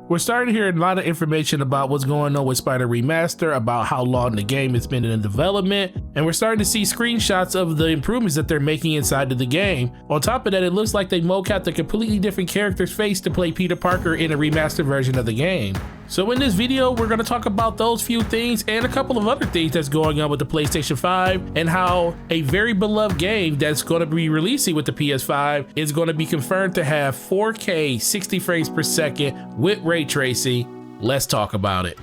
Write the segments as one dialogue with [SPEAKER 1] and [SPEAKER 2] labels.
[SPEAKER 1] We're starting to hear a lot of information about what's going on with Spider-Man Remastered, about how long the game has been in development, and we're starting to see screenshots of the improvements that they're making inside of the game. On top of that, it looks like they mocapped a completely different character's face to play Peter Parker in a remastered version of the game. So in this video, we're going to talk about those few things and a couple of other things that's going on with the PlayStation 5 and how a very beloved game that's going to be releasing with the PS5 is going to be confirmed to have 4K 60 frames per second with ray tracing. Let's talk about it.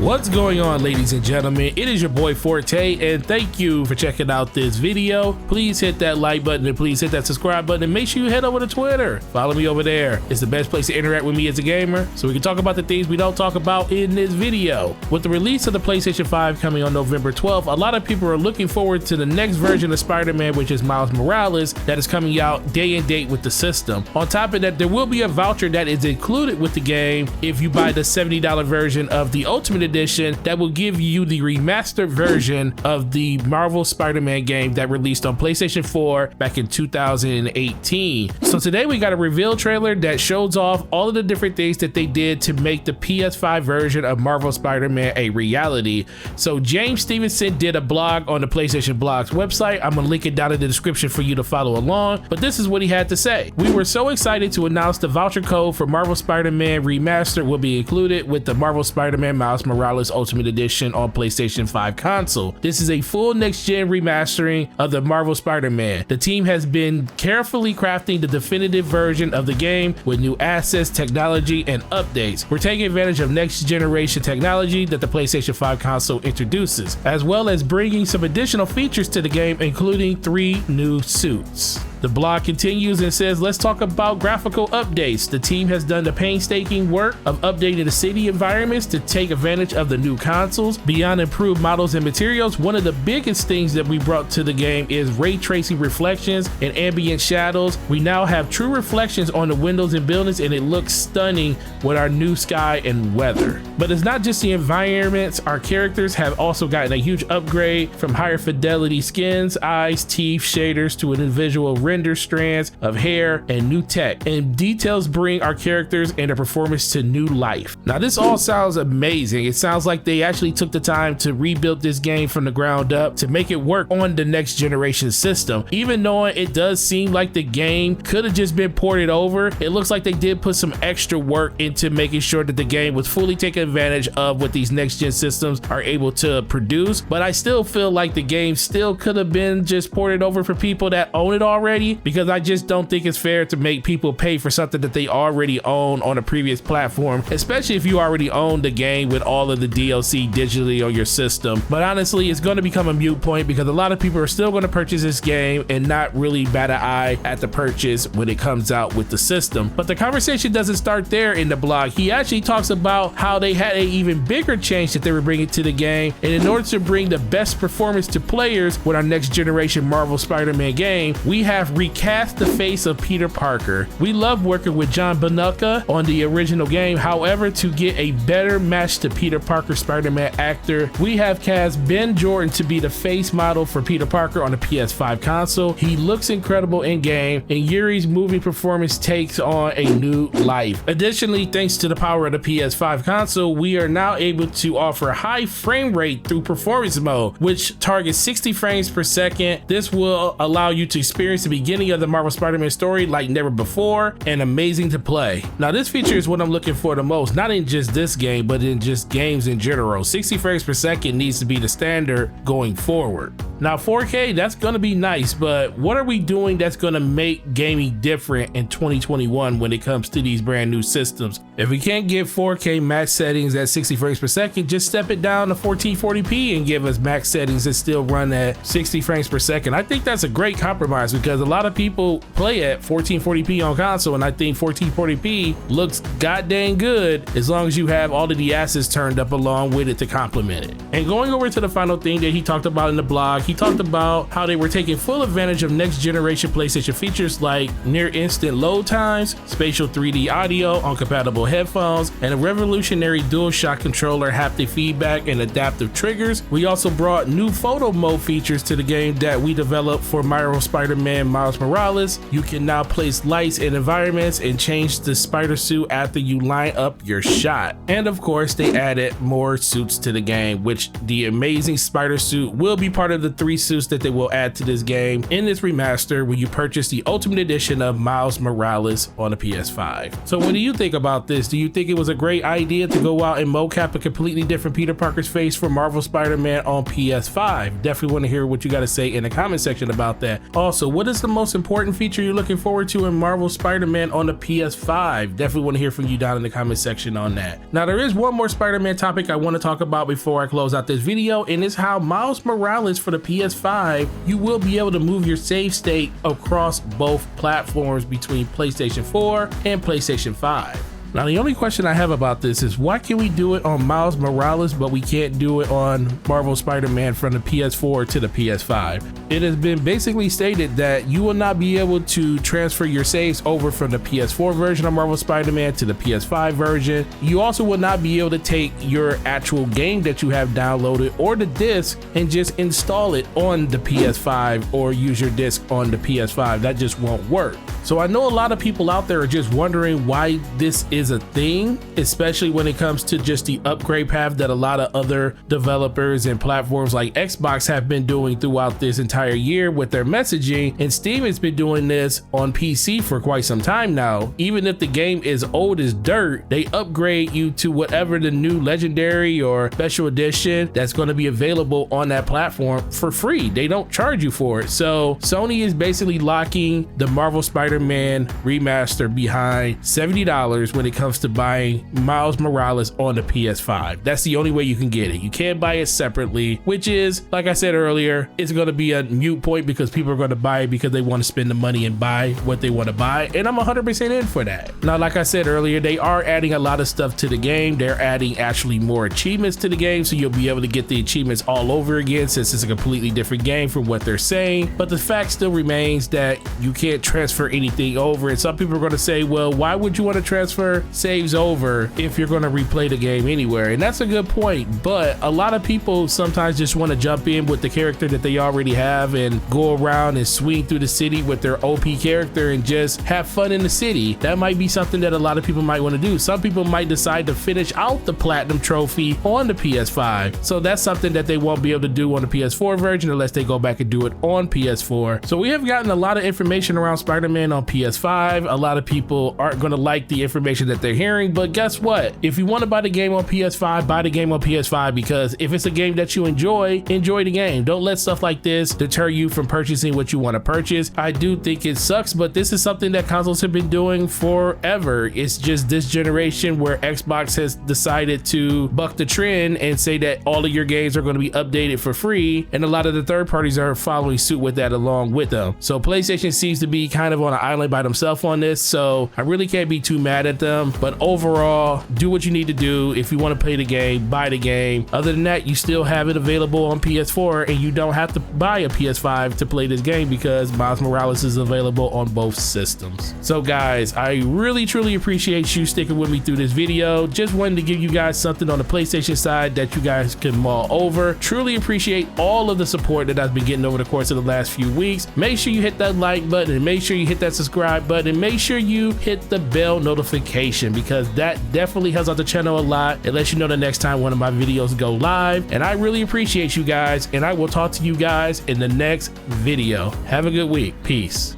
[SPEAKER 1] What's going on, ladies and gentlemen? It is your boy Forte, and thank you for checking out this video. Please hit that like button and please hit that subscribe button, and make sure you head over to Twitter. Follow me over there. It's the best place to interact with me as a gamer, so we can talk about the things we don't talk about in this video. With the release of the PlayStation 5 coming on November 12th, a lot of people are looking forward to the next version of Spider-Man, which is Miles Morales, that is coming out day and date with the system. On top of that, there will be a voucher that is included with the game if you buy the $70 version of the Ultimate Edition that will give you the remastered version of the Marvel Spider-Man game that released on PlayStation 4 back in 2018. So today we got a reveal trailer that shows off all of the different things that they did to make the PS5 version of Marvel Spider-Man a reality. So James Stevenson did a blog on the PlayStation Blogs website. I'm gonna link it down in the description for you to follow along, but this is what he had to say. We were so excited to announce the voucher code for Marvel Spider-Man Remastered will be included with the Marvel Spider-Man Miles Morales Ultimate Edition on PlayStation 5 console. This is a full next-gen remastering of the Marvel Spider-Man. The team has been carefully crafting the definitive version of the game with new assets, technology, and updates. We're taking advantage of next-generation technology that the PlayStation 5 console introduces, as well as bringing some additional features to the game, including 3 new suits. The blog continues and says, let's talk about graphical updates. The team has done the painstaking work of updating the city environments to take advantage of the new consoles. Beyond improved models and materials, one of the biggest things that we brought to the game is ray tracing reflections and ambient shadows. We now have true reflections on the windows and buildings, and it looks stunning with our new sky and weather. But it's not just the environments. Our characters have also gotten a huge upgrade, from higher fidelity skins, eyes, teeth, shaders to an individual render strands of hair and new tech, and details bring our characters and their performance to new life. Now this all sounds amazing. It sounds like they actually took the time to rebuild this game from the ground up to make it work on the next generation system. Even knowing it does seem like the game could have just been ported over, it looks like they did put some extra work into making sure that the game was fully taking advantage of what these next gen systems are able to produce. But I still feel like the game still could have been just ported over for people that own it already, because I just don't think it's fair to make people pay for something that they already own on a previous platform, especially if you already own the game with all of the DLC digitally on your system. But honestly, it's going to become a moot point because a lot of people are still going to purchase this game and not really bat an eye at the purchase when it comes out with the system. But the conversation doesn't start there in the blog. He actually talks about how they had an even bigger change that they were bringing to the game, and in order to bring the best performance to players with our next generation Marvel Spider-Man game, we have recast the face of Peter Parker. We love working with John Boyega on the original game. However, to get a better match to Peter Parker Spider-Man actor, we have cast Ben Jordan to be the face model for Peter Parker on the PS5 console. He looks incredible in game, and Yuri's movie performance takes on a new life. Additionally, thanks to the power of the PS5 console, we are now able to offer high frame rate through performance mode, which targets 60 frames per second. This will allow you to experience the beginning of the Marvel Spider-Man story like never before, and amazing to play. Now this feature is what I'm looking for the most, not in just this game, but in just games in general. 60 frames per second needs to be the standard going forward. Now 4K, that's gonna be nice, but what are we doing that's gonna make gaming different in 2021 when it comes to these brand new systems? If we can't get 4K max settings at 60 frames per second, just step it down to 1440p and give us max settings that still run at 60 frames per second. I think that's a great compromise because a lot of people play at 1440p on console, and I think 1440p looks goddamn good as long as you have all of the assets turned up along with it to complement it. And going over to the final thing that he talked about in the blog, he talked about how they were taking full advantage of next generation PlayStation features like near instant load times, spatial 3D audio on compatible headphones, and a revolutionary DualShock controller haptic feedback and adaptive triggers. We also brought new photo mode features to the game that we developed for Marvel Spider-Man Miles Morales. You can now place lights in environments and change the spider suit after you line up your shot. And of course, they added more suits to the game, which the amazing spider suit will be part of the 3 suits that they will add to this game in this remaster when you purchase the Ultimate Edition of Miles Morales on the PS5. So what do you think about this? Do you think it was a great idea to go out and mocap a completely different Peter Parker's face for Marvel Spider-Man on PS5? Definitely want to hear what you got to say in the comment section about that. Also, what is the most important feature you're looking forward to in Marvel Spider-Man on the PS5? Definitely want to hear from you down in the comment section on that. Now, there is one more Spider-Man topic I want to talk about before I close out this video, and it's how Miles Morales for the PS5, you will be able to move your save state across both platforms between PlayStation 4 and PlayStation 5. Now, the only question I have about this is why can we do it on Miles Morales, but we can't do it on Marvel Spider-Man from the PS4 to the PS5? It has been basically stated that you will not be able to transfer your saves over from the PS4 version of Marvel Spider-Man to the PS5 version. You also will not be able to take your actual game that you have downloaded or the disc and just install it on the PS5 or use your disc on the PS5. That just won't work. So I know a lot of people out there are just wondering why this is a thing, especially when it comes to just the upgrade path that a lot of other developers and platforms like Xbox have been doing throughout this entire year with their messaging, and Steam has been doing this on PC for quite some time now. Even if the game is old as dirt, they upgrade you to whatever the new legendary or special edition that's going to be available on that platform for free. They don't charge you for it. So Sony is basically locking the Marvel Spider-Man Remaster behind $70 when it comes to buying Miles Morales on the PS5. That's the only way you can get it. You can't buy it separately, which is, like I said earlier, it's going to be a mute point because people are going to buy it because they want to spend the money and buy what they want to buy, and I'm 100% in for that. Now, like I said earlier, they are adding a lot of stuff to the game. They're adding actually more achievements to the game, so you'll be able to get the achievements all over again since it's a completely different game from what they're saying. But the fact still remains that you can't transfer anything over, and some people are going to say, well, why would you want to transfer saves over if you're going to replay the game anywhere? And that's a good point, but a lot of people sometimes just want to jump in with the character that they already have and go around and swing through the city with their OP character and just have fun in the city. That might be something that a lot of people might want to do. Some people might decide to finish out the platinum trophy on the PS5, so that's something that they won't be able to do on the PS4 version unless they go back and do it on PS4. So we have gotten a lot of information around Spider-Man on PS5. A lot of people aren't going to like the information that they're hearing, but guess what? If you want to buy the game on PS5, buy the game on PS5, because if it's a game that you enjoy the game. Don't let stuff like this deter you from purchasing what you want to purchase. I do think it sucks, but this is something that consoles have been doing forever. It's just this generation where Xbox has decided to buck the trend and say that all of your games are going to be updated for free, and a lot of the third parties are following suit with that along with them. So PlayStation seems to be kind of on an island by themselves on this, so I really can't be too mad at them. But overall, do what you need to do. If you want to play the game, buy the game. Other than that, you still have it available on PS4, and you don't have to buy a PS5 to play this game because Miles Morales is available on both systems. So guys, I really truly appreciate you sticking with me through this video. Just wanted to give you guys something on the PlayStation side that you guys can mull over. Truly appreciate all of the support that I've been getting over the course of the last few weeks. Make sure you hit that like button, and make sure you hit that subscribe button, and make sure you hit the bell notification, because that definitely helps out the channel a lot. It lets you know the next time one of my videos go live, and I really appreciate you guys, and I will talk to you guys in the next video. Have a good week. Peace.